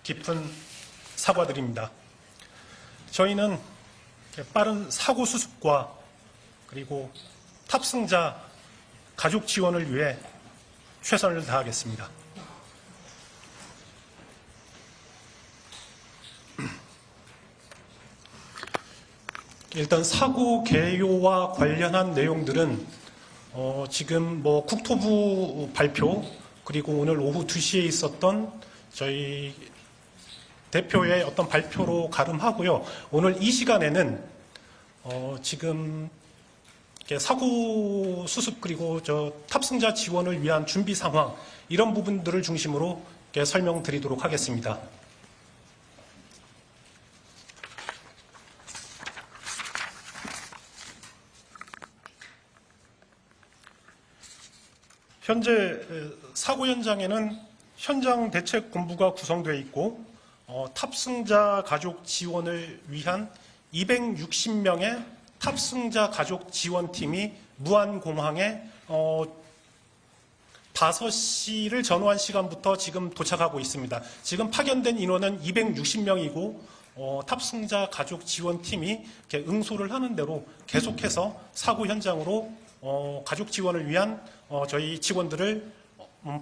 깊은 사과드립니다. 저희는 빠른 사고 수습과 그리고 탑승자 가족 지원을 위해 최선을 다하겠습니다. 일단 사고 개요와 관련한 내용들은 지금 국토부 발표 그리고 오늘 오후 2시에 있었던 저희 대표의 어떤 발표로 가름하고요. 오늘 이 시간에는 지금 사고 수습 그리고 탑승자 지원을 위한 준비 상황 이런 부분들을 중심으로 설명드리도록 하겠습니다. 현재 사고 현장에는 현장 대책 본부가 구성되어 있고 탑승자 가족 지원을 위한 260명의 탑승자 가족 지원팀이 무안공항에 5시를 전후한 시간부터 지금 도착하고 있습니다. 지금 파견된 인원은 260명이고 탑승자 가족 지원팀이 응소를 하는 대로 계속해서 사고 현장으로 가족 지원을 위한 저희 직원들을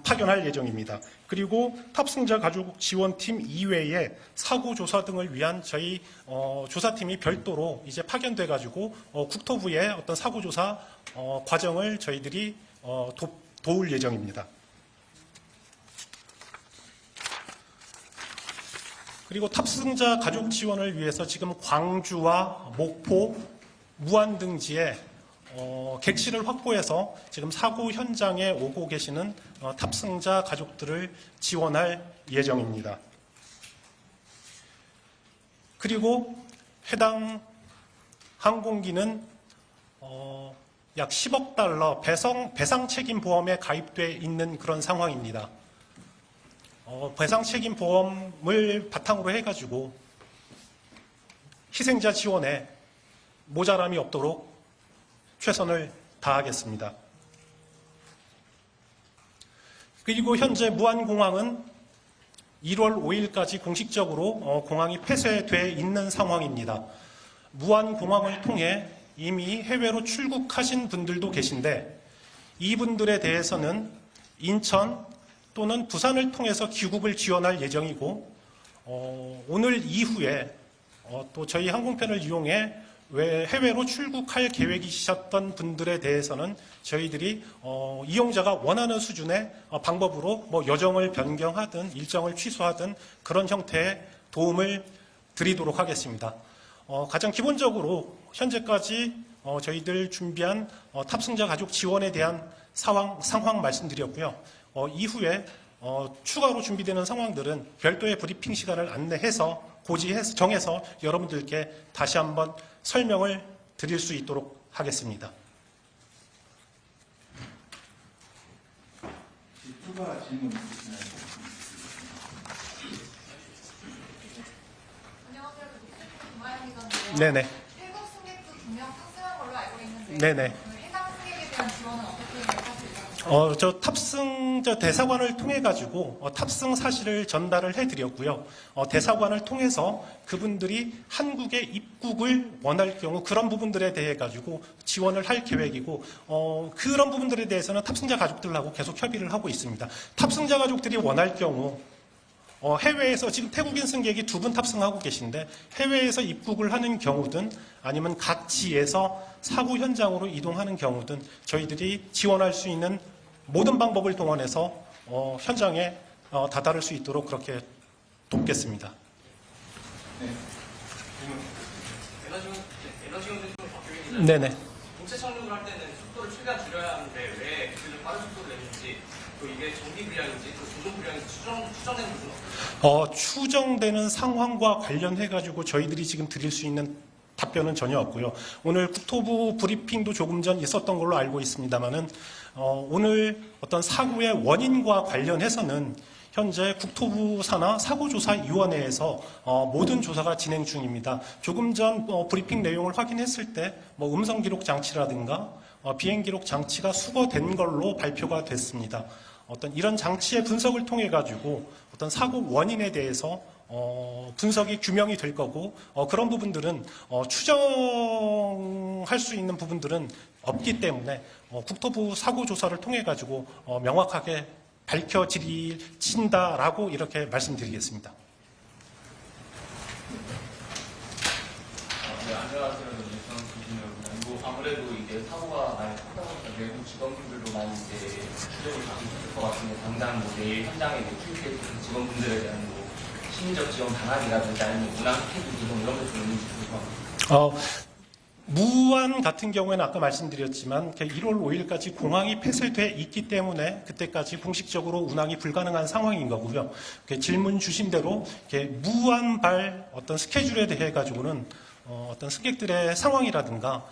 파견할 예정입니다. 그리고 탑승자 가족 지원팀 이외에 사고 조사 등을 위한 저희 조사팀이 별도로 이제 파견돼 가지고 국토부의 어떤 사고 조사 과정을 저희들이 도울 예정입니다. 그리고 탑승자 가족 지원을 위해서 지금 광주와 목포, 무안 등지에 객실을 확보해서 지금 사고 현장에 오고 계시는 탑승자 가족들을 지원할 예정입니다. 그리고 해당 항공기는 약 10억 달러 배상 책임 보험에 가입돼 있는 그런 상황입니다. 배상 책임 보험을 바탕으로 해가지고 희생자 지원에 모자람이 없도록 최선을 다하겠습니다. 그리고 현재 무안공항은 1월 5일까지 공식적으로 공항이 폐쇄되어 있는 상황입니다. 무안공항을 통해 이미 해외로 출국하신 분들도 계신데 이분들에 대해서는 인천 또는 부산을 통해서 귀국을 지원할 예정이고 오늘 이후에 또 저희 항공편을 이용해 해외로 출국할 계획이셨던 분들에 대해서는 저희들이 이용자가 원하는 수준의 방법으로 여정을 변경하든 일정을 취소하든 그런 형태의 도움을 드리도록 하겠습니다. 가장 기본적으로 현재까지 저희들 준비한 탑승자 가족 지원에 대한 상황 말씀드렸고요. 이후에 추가로 준비되는 상황들은 별도의 브리핑 시간을 안내해서 정해서 여러분들께 다시 한번 설명을 드릴 수 있도록 하겠습니다. 추가 질문 있으시나요? 안녕하세요. 김아영 기자인데요. 네네. 태국 승객도 2명 탑승한 걸로 알고 있는데 네네. 해당 승객에 대한 지원은 어떻게 하실까요? 저 탑승자 대사관을 통해 가지고 탑승 사실을 전달을 해드렸고요. 대사관을 통해서 그분들이 한국에 입국을 원할 경우 그런 부분들에 대해 가지고 지원을 할 계획이고 그런 부분들에 대해서는 탑승자 가족들하고 계속 협의를 하고 있습니다. 탑승자 가족들이 원할 경우 해외에서 지금 태국인 승객이 2분 탑승하고 계신데 해외에서 입국을 하는 경우든 아니면 각 지에서 사고 현장으로 이동하는 경우든 저희들이 지원할 수 있는 모든 방법을 동원해서 현장에 다다를 수 있도록 그렇게 돕겠습니다. 네. 에너지 운전이 바뀌고 있는데 네네. 공채 착륙을 할 때는 속도를 최대한 줄여야 하는데 왜 그 빠른 속도를 내는지 또 이게 정비 불량인지 또 조종 불량인지 추정되는 부분은 없나요? 추정되는 상황과 관련해가지고 저희들이 지금 드릴 수 있는 답변은 전혀 없고요. 오늘 국토부 브리핑도 조금 전 있었던 걸로 알고 있습니다만은 오늘 어떤 사고의 원인과 관련해서는 현재 국토부 산하 사고조사위원회에서 모든 조사가 진행 중입니다. 조금 전 브리핑 내용을 확인했을 때 음성 기록 장치라든가 비행 기록 장치가 수거된 걸로 발표가 됐습니다. 어떤 이런 장치의 분석을 통해 가지고 어떤 사고 원인에 대해서 분석이 규명이 될 거고 그런 부분들은 추정할 수 있는 부분들은 없기 때문에 국토부 사고 조사를 통해 가지고 명확하게 밝혀진다라고 이렇게 말씀드리겠습니다. 네, 안녕하세요. 뭐 아무래도 이제 사고가 많이 크다 보니까 외국 직원분들도 많이 이제 추적을 받고 있을 것 같은데 당장 뭐 내일 현장에 투입돼 있는 직원분들에 대한 뭐 심리적 지원 방안이라든지 아니면 운항 스케줄 조정 이런 것도 있는지 궁금합니다. 무안 같은 경우에는 아까 말씀드렸지만 1월 5일까지 공항이 폐쇄돼 있기 때문에 그때까지 공식적으로 운항이 불가능한 상황인 거고요. 질문 주신 대로 무안발 어떤 스케줄에 대해 가지고는 어떤 승객들의 상황이라든가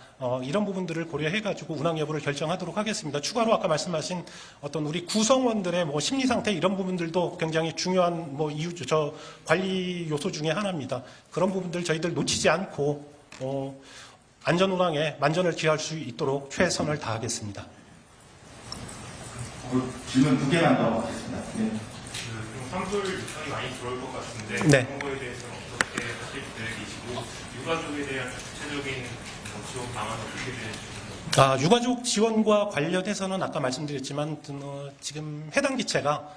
이런 부분들을 고려해 가지고 운항 여부를 결정하도록 하겠습니다. 추가로 아까 말씀하신 어떤 우리 구성원들의 뭐 심리 상태 이런 부분들도 굉장히 중요한 뭐 관리 요소 중에 하나입니다. 그런 부분들 저희들 놓치지 않고 안전 운항에 만전을 기할 수 있도록 최선을 다하겠습니다. 질문 2개만 더 하겠습니다. 네. 좀 환불 요청이 많이 들어올 것 같은데 네. 그런 거에 대해서는 어떻게 하실 계획이시고 유가족에 대한 구체적인 지원 방안 어떻게 되는지. 유가족 지원과 관련해서는 아까 말씀드렸지만 지금 해당 기체가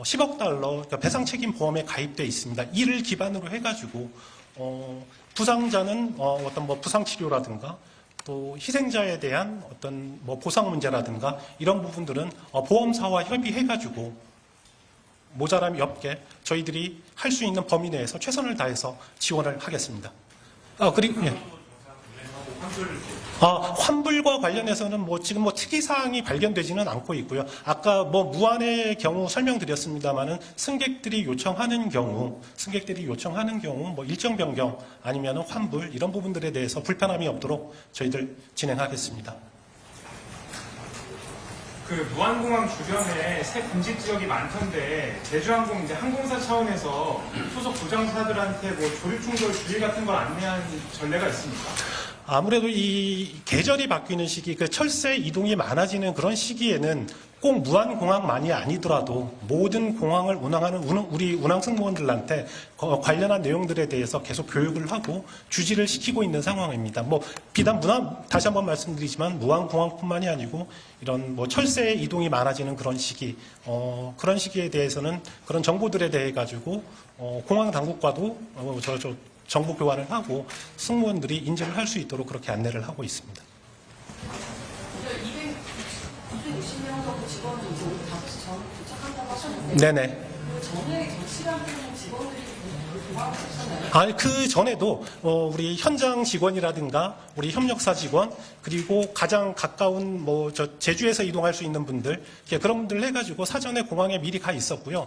10억 달러 그러니까 배상 책임 보험에 가입돼 있습니다. 이를 기반으로 해가지고 부상자는 어떤 뭐 부상 치료라든가 또 희생자에 대한 어떤 뭐 보상 문제라든가 이런 부분들은 보험사와 협의해가지고 모자람이 없게 저희들이 할 수 있는 범위 내에서 최선을 다해서 지원을 하겠습니다. 그리고 예. 환불과 관련해서는 뭐 지금 뭐 특이 사항이 발견되지는 않고 있고요. 아까 뭐 무안의 경우 설명드렸습니다만은 승객들이 요청하는 경우 뭐 일정 변경 아니면 환불 이런 부분들에 대해서 불편함이 없도록 저희들 진행하겠습니다. 그 무안공항 주변에 새 금지 지역이 많던데 제주항공 이제 항공사 차원에서 소속 부장사들한테 뭐 조립 충돌 주의 같은 걸 안내한 전례가 있습니까? 아무래도 이 계절이 바뀌는 시기, 그 철새 이동이 많아지는 그런 시기에는 꼭 무안공항만이 아니더라도 모든 공항을 운항하는 우리 운항 승무원들한테 관련한 내용들에 대해서 계속 교육을 하고 주지를 시키고 있는 상황입니다. 뭐 비단 다시 한번 말씀드리지만 무안공항뿐만이 아니고 이런 뭐 철새 이동이 많아지는 그런 시기, 그런 시기에 대해서는 그런 정보들에 대해 가지고 공항 당국과도 정보 교환을 하고 승무원들이 인지를 할 수 있도록 그렇게 안내를 하고 있습니다. 260명 정도 직원들이 이제 오늘 5시 전 도착한다고 하셨는데 네네. 그 전에 정시간대는 직원들이 공항에 있었나요? 그 전에도 우리 현장 직원이라든가 우리 협력사 직원 그리고 가장 가까운 제주에서 이동할 수 있는 분들 그런 분들 해가지고 사전에 공항에 미리 가 있었고요.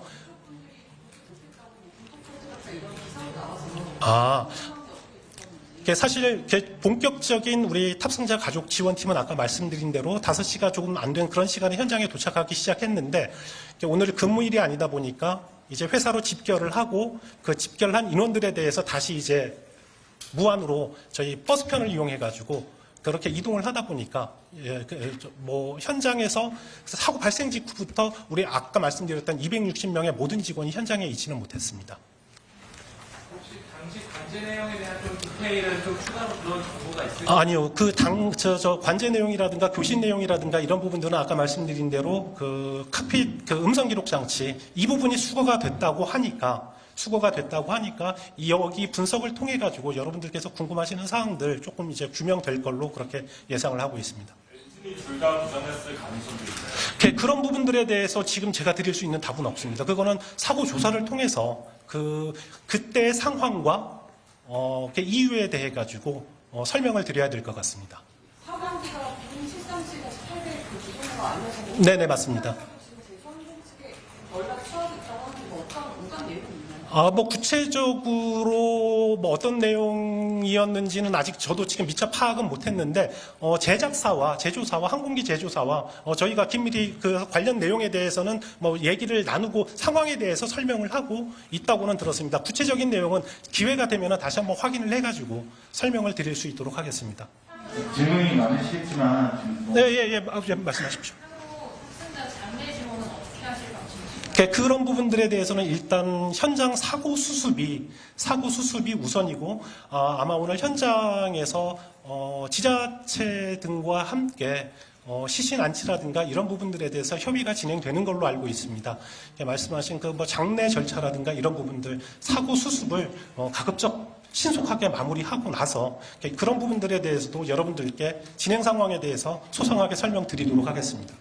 사실 본격적인 우리 탑승자 가족 지원팀은 아까 말씀드린 대로 5시가 조금 안 된 그런 시간에 현장에 도착하기 시작했는데 오늘 근무일이 아니다 보니까 이제 회사로 집결을 하고 그 집결한 인원들에 대해서 다시 이제 무안으로 저희 버스편을 이용해 가지고 그렇게 이동을 하다 보니까 현장에서 사고 발생 직후부터 우리 아까 말씀드렸던 260명의 모든 직원이 현장에 있지는 못했습니다. 혹시 당시 관제 내용에 대한 좀 디테일을 좀 추가로 그런 정보가 있을까요? 아니요. 관제 내용이라든가 교신 내용이라든가 이런 부분들은 아까 말씀드린 대로 그 음성 기록 장치 이 부분이 수거가 됐다고 하니까 여기 분석을 통해 가지고 여러분들께서 궁금하시는 사항들 조금 이제 규명될 걸로 그렇게 예상을 하고 있습니다. 둘 다 부정했을 가능성도 있나요? 그런 부분들에 대해서 지금 제가 드릴 수 있는 답은 없습니다. 그거는 사고 조사를 통해서 그때의 상황과 이유에 대해 가지고 설명을 드려야 될 것 같습니다. 사망기가 본 실상시가 800 그 주소가 알려졌는데 네네 맞습니다. 지금 제주항공 측에 연락 수하고 있다고 하는데 어떤 오간 내용이 있나요? 구체적으로 어떤 내용이었는지는 아직 저도 지금 미처 파악은 못했는데 제작사와 제조사와 항공기 제조사와 저희가 긴밀히 그 관련 내용에 대해서는 얘기를 나누고 상황에 대해서 설명을 하고 있다고는 들었습니다. 구체적인 내용은 기회가 되면 다시 한번 확인을 해가지고 설명을 드릴 수 있도록 하겠습니다. 질문이 많으시겠지만 네, 말씀하십시오. 탑승자 장례 지원은 어떻게 하실 방침이신가요? 그런 부분들에 대해서는 일단 현장 사고 수습이 우선이고 아마 오늘 현장에서 지자체 등과 함께 시신 안치라든가 이런 부분들에 대해서 협의가 진행되는 걸로 알고 있습니다. 말씀하신 그 뭐 장례 절차라든가 이런 부분들 사고 수습을 가급적 신속하게 마무리하고 나서 그런 부분들에 대해서도 여러분들께 진행 상황에 대해서 소상하게 설명드리도록 하겠습니다.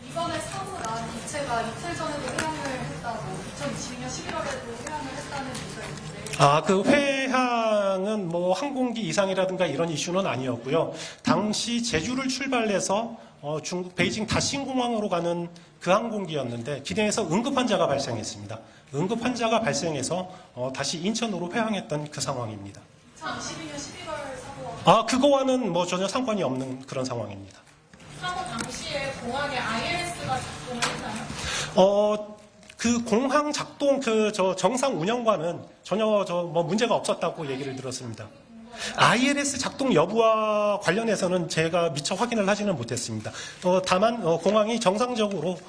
이번에 사고 난 기체가 이틀 전에도 회항을 했다고 2022년 11월에도 회항을 했다는 얘기가 있는데 그 회항은 뭐 항공기 이상이라든가 이런 이슈는 아니었고요. 당시 제주를 출발해서 중국 베이징 다신 공항으로 가는 그 항공기였는데 기내에서 응급 환자가 발생했습니다. 응급 환자가 발생해서 다시 인천으로 회항했던 그 상황입니다. 2022년 11월 사고와 그거와는 뭐 전혀 상관이 없는 그런 상황입니다. 사고 당시에 공항에 ILS가 작동을 했나요? 그 공항 작동 정상 운영과는 전혀 뭐 문제가 없었다고 얘기를 들었습니다. ILS 작동 여부와 관련해서는 제가 미처 확인을 하지는 못했습니다. 다만 공항이 정상적으로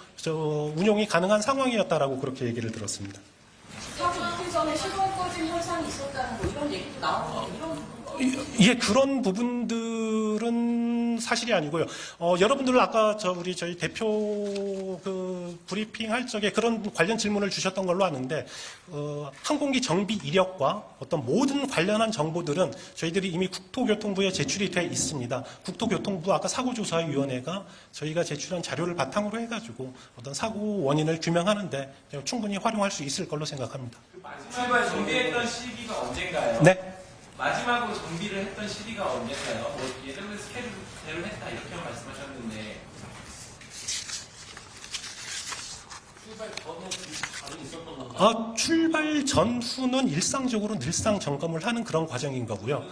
운용이 가능한 상황이었다라고 그렇게 얘기를 들었습니다. 사고 이틀 전에 시동 꺼진 현상이 있었다는 거 이런 얘기도 나오고 이런 예, 그런 부분들은 사실이 아니고요. 여러분들 아까 저희 대표 브리핑 할 적에 그런 관련 질문을 주셨던 걸로 아는데, 항공기 정비 이력과 어떤 모든 관련한 정보들은 저희들이 이미 국토교통부에 제출이 돼 있습니다. 국토교통부 아까 사고조사위원회가 저희가 제출한 자료를 바탕으로 해가지고 어떤 사고 원인을 규명하는데 충분히 활용할 수 있을 걸로 생각합니다. 마지막으로 정비했던 시기가 언젠가요? 네. 마지막으로 정비를 했던 시기가 언젠가요? 뭐 예전에 스케줄대로 했다 이렇게 말씀하셨는데 출발 전에 반응이 있었던 건가요? 출발 전후는 일상적으로 늘상 점검을 하는 그런 과정인 거고요.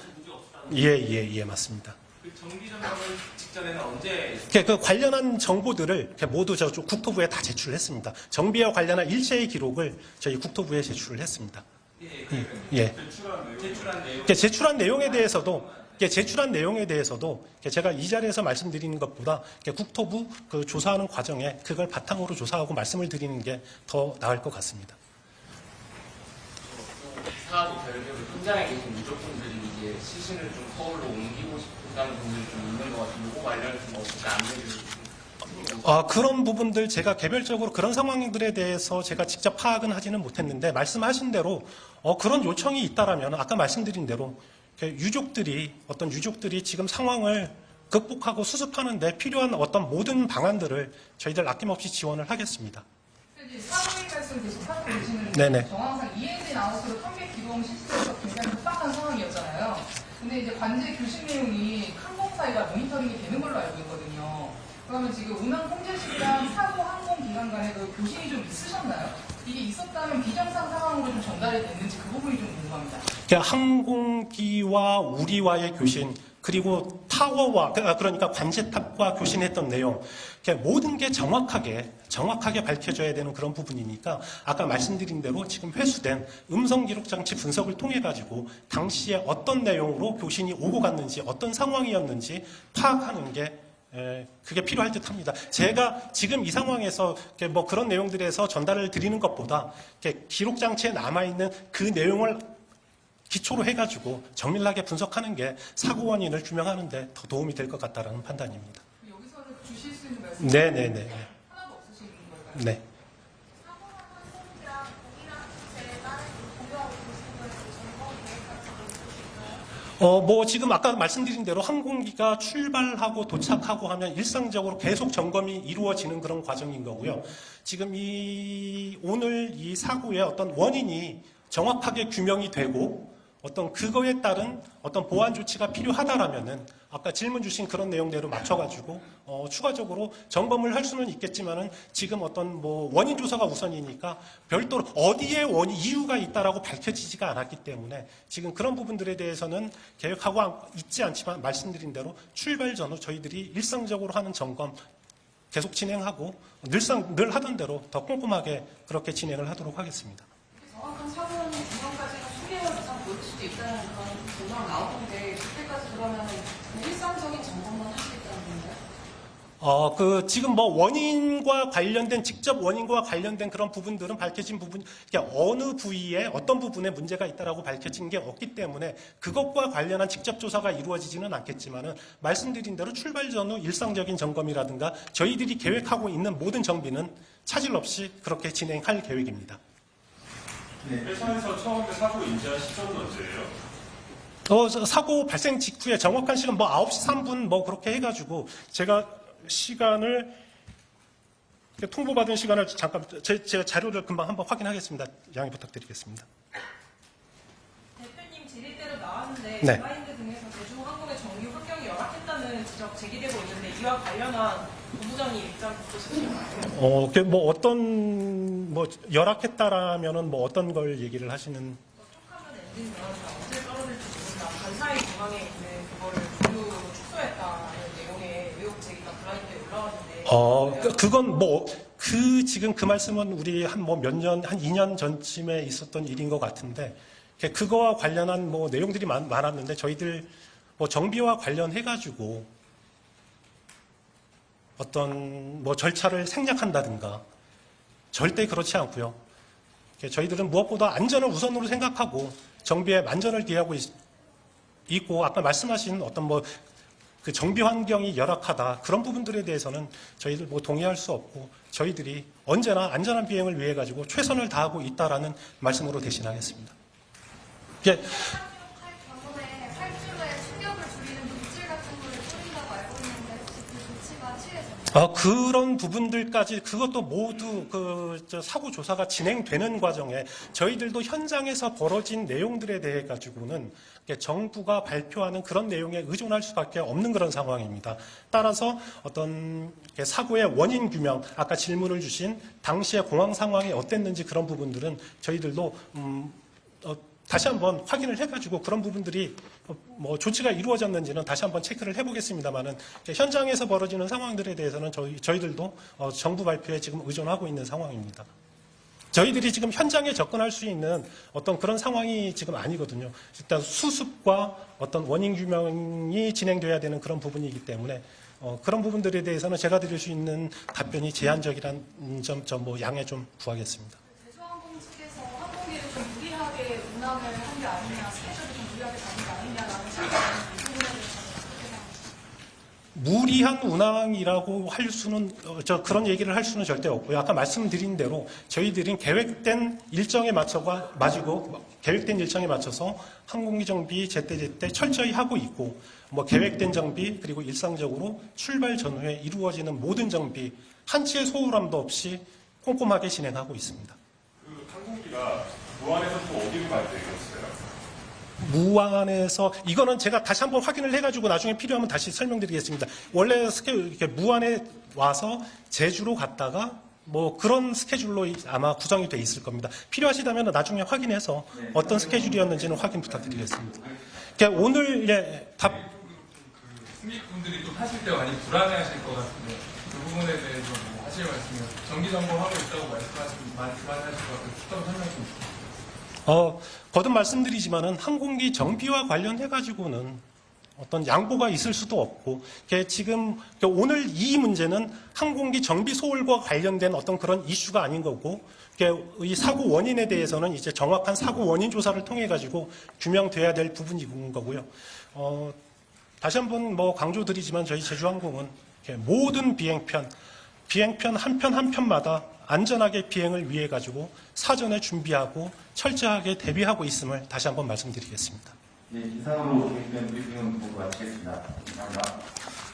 예, 맞습니다. 그 정비 점검을 직전에는 언제? 그 관련한 정보들을 모두 국토부에 다 제출했습니다. 정비와 관련한 일체의 기록을 저희 국토부에 제출을 했습니다. 예. 제출한 내용에 대해서도 제가 이 자리에서 말씀드리는 것보다 국토부 조사하는 과정에 그걸 바탕으로 조사하고 말씀을 드리는 게 더 나을 것 같습니다. 사안이 별개로 현장에 계신 유족분들이 이제 시신을 좀 서울로 옮기고 싶다는 분들이 좀 있는 것 같은데 그거 관련해서 뭐 어떻게 안내를 그런 부분들 제가 개별적으로 그런 상황들에 대해서 제가 직접 파악은 하지는 못했는데 말씀하신 대로 그런 요청이 있다라면 아까 말씀드린 대로 유족들이 지금 상황을 극복하고 수습하는 데 필요한 어떤 모든 방안들을 저희들 아낌없이 지원을 하겠습니다. 사고에 갈수록 계속 하고 계시는 네네. 정황상 ENG 나와서 판매 기동 시스템에서 굉장히 급박한 상황이었잖아요. 근데 이제 관제 교신 내용이 항공사이가 모니터링이 되는 걸로 알고 있거든요. 그러면 지금 운항 통제실이랑 사고 항공 기관 간에 그 교신이 좀 있으셨나요? 이게 있었다면 비정상 상황으로 좀 전달이 됐는지 그 부분이 좀 궁금합니다. 항공기와 우리와의 교신 그리고 타워와 그러니까 관제탑과 교신했던 내용 모든 게 정확하게 밝혀져야 되는 그런 부분이니까 아까 말씀드린 대로 지금 회수된 음성 기록 장치 분석을 통해 가지고 당시에 어떤 내용으로 교신이 오고 갔는지 어떤 상황이었는지 파악하는 게 그게 필요할 듯합니다. 제가 지금 이 상황에서 뭐 그런 내용들에서 전달을 드리는 것보다 기록 장치에 남아 있는 그 내용을 기초로 해가지고 정밀하게 분석하는 게 사고 원인을 규명하는데 더 도움이 될 것 같다라는 판단입니다. 여기서는 주실 수 있는 말씀 네네네. 하나도 없으신 걸까요? 네. 사고 난 항공기랑 공기랑 기체 다른 공유하고 계신 거에 점검 계획 같은 거 있으실까요? 뭐 지금 아까 말씀드린 대로 항공기가 출발하고 도착하고 하면 일상적으로 계속 점검이 이루어지는 그런 과정인 거고요. 지금 오늘 이 사고의 어떤 원인이 정확하게 규명이 되고 어떤 그거에 따른 어떤 보완 조치가 필요하다라면은 아까 질문 주신 그런 내용대로 맞춰가지고 추가적으로 점검을 할 수는 있겠지만은 지금 어떤 뭐 원인 조사가 우선이니까 별도로 어디에 이유가 있다라고 밝혀지지가 않았기 때문에 지금 그런 부분들에 대해서는 계획하고 있지 않지만 말씀드린 대로 출발 전후 저희들이 일상적으로 하는 점검 계속 진행하고 늘 하던 대로 더 꼼꼼하게 그렇게 진행을 하도록 하겠습니다. 정확한 사고는 중간까지는 수개월 이상 걸릴 수도 있다는 그런 전망 나오는데 그때까지 그러면 일상적인 점검만 하시겠다는 건가요? 지금 뭐 원인과 관련된, 직접 원인과 관련된 그런 부분들은 밝혀진 부분, 그러니까 어느 부위에 어떤 부분에 문제가 있다라고 밝혀진 게 없기 때문에 그것과 관련한 직접 조사가 이루어지지는 않겠지만은 말씀드린 대로 출발 전후 일상적인 점검이라든가 저희들이 계획하고 있는 모든 정비는 차질 없이 그렇게 진행할 계획입니다. 회사에서 처음에 사고 인지한 시점은 언제예요? 사고 발생 직후에 정확한 시간 9시 3분 그렇게 해가지고 제가 시간을 통보받은 시간을 잠깐 제가 자료를 금방 한번 확인하겠습니다. 양해 부탁드리겠습니다. 대표님 질의대로 나왔는데 네. 마인드 등에서 제주항공의 정비 환경이 열악했다는 지적 제기되고 있는데 이와 관련한 본부장님 입장 어떠신가요? 어떤 열악했다라면은 어떤 걸 얘기를 하시는? 촉하면 엔진 변화가 언제 떨어질지 모른다. 간사이 공항에 있는 그거를 조류로 축소했다는 내용의 의혹 제기가 브라인드에 올라왔는데. 그건 지금 그 말씀은 우리 한 2년 전쯤에 있었던 일인 것 같은데, 그거와 관련한 내용들이 많았는데, 저희들 정비와 관련해가지고 어떤 절차를 생략한다든가, 절대 그렇지 않고요. 저희들은 무엇보다 안전을 우선으로 생각하고, 정비에 만전을 기하고 있고, 아까 말씀하신 어떤 그 정비 환경이 열악하다 그런 부분들에 대해서는 저희들 동의할 수 없고 저희들이 언제나 안전한 비행을 위해 가지고 최선을 다하고 있다라는 말씀으로 대신하겠습니다. 할 경우에 활주로에 충격을 줄이는 물질 같은 거를 뿌린다고 알고 있는데 혹시 그 조치가 취해졌나요? 그런 부분들까지 그것도 모두 사고 조사가 진행되는 과정에 저희들도 현장에서 벌어진 내용들에 대해 가지고는 정부가 발표하는 그런 내용에 의존할 수밖에 없는 그런 상황입니다. 따라서 어떤 사고의 원인 규명, 아까 질문을 주신 당시의 공항 상황이 어땠는지 그런 부분들은 저희들도 다시 한번 확인을 해가지고 그런 부분들이 조치가 이루어졌는지는 다시 한번 체크를 해보겠습니다만은 현장에서 벌어지는 상황들에 대해서는 저희들도 정부 발표에 지금 의존하고 있는 상황입니다. 저희들이 지금 현장에 접근할 수 있는 어떤 그런 상황이 지금 아니거든요. 일단 수습과 어떤 원인 규명이 진행돼야 되는 그런 부분이기 때문에 그런 부분들에 대해서는 제가 드릴 수 있는 답변이 제한적이라는 점 양해 좀 구하겠습니다. 제주항공 측에서 항공기를 좀 무리하게 운항을 한 게 아니냐, 스케줄이 좀 무리하게 잡은 게 아니냐라는 생각이 부분에 대해서 어떻게 생각하십니까? 무리한 운항이라고 할 수는 그런 얘기를 할 수는 절대 없고요. 아까 말씀드린 대로 저희들은 계획된 일정에 계획된 일정에 맞춰서 항공기 정비 제때 철저히 하고 있고 계획된 정비 그리고 일상적으로 출발 전후에 이루어지는 모든 정비 한치의 소홀함도 없이 꼼꼼하게 진행하고 있습니다. 그 항공기가 무안에서 또 어디로 갈 계획이었어요? 무안에서 이거는 제가 다시 한번 확인을 해가지고 나중에 필요하면 다시 설명드리겠습니다. 원래 이렇게 무안에 와서 제주로 갔다가 그런 스케줄로 아마 구성이 돼 있을 겁니다. 필요하시다면 나중에 확인해서 어떤 스케줄이었는지는 확인 부탁드리겠습니다. 그러니까 오늘 승객분들이 또 타실 때 많이 불안해하실 것 같은데 그 부분에 대해서 하실 말씀이요. 정기 점검하고 있다고 말씀하시고 추가로 설명 좀 주세요. 거듭 말씀드리지만은 항공기 정비와 관련해가지고는 어떤 양보가 있을 수도 없고, 지금 오늘 이 문제는 항공기 정비 소홀과 관련된 어떤 그런 이슈가 아닌 거고, 이 사고 원인에 대해서는 이제 정확한 사고 원인 조사를 통해 가지고 규명돼야 될 부분인 거고요. 다시 한번 강조드리지만 저희 제주항공은 모든 비행편 한 편 한 편마다 안전하게 비행을 위해 가지고 사전에 준비하고 철저하게 대비하고 있음을 다시 한번 말씀드리겠습니다. 네, 이상으로 계획된 브리핑은 모두 마치겠습니다. 감사합니다.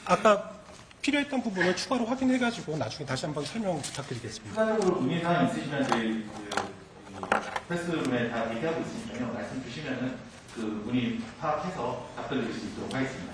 아까 필요했던 부분을 추가로 확인해 가지고 나중에 다시 한번 설명 부탁드리겠습니다. 추가적으로 문의사항 있으시면 저희 프레스룸에 다 얘기하고 있으니까요. 말씀 주시면은 그 문의 파악해서 답변 드릴 수 있도록 하겠습니다.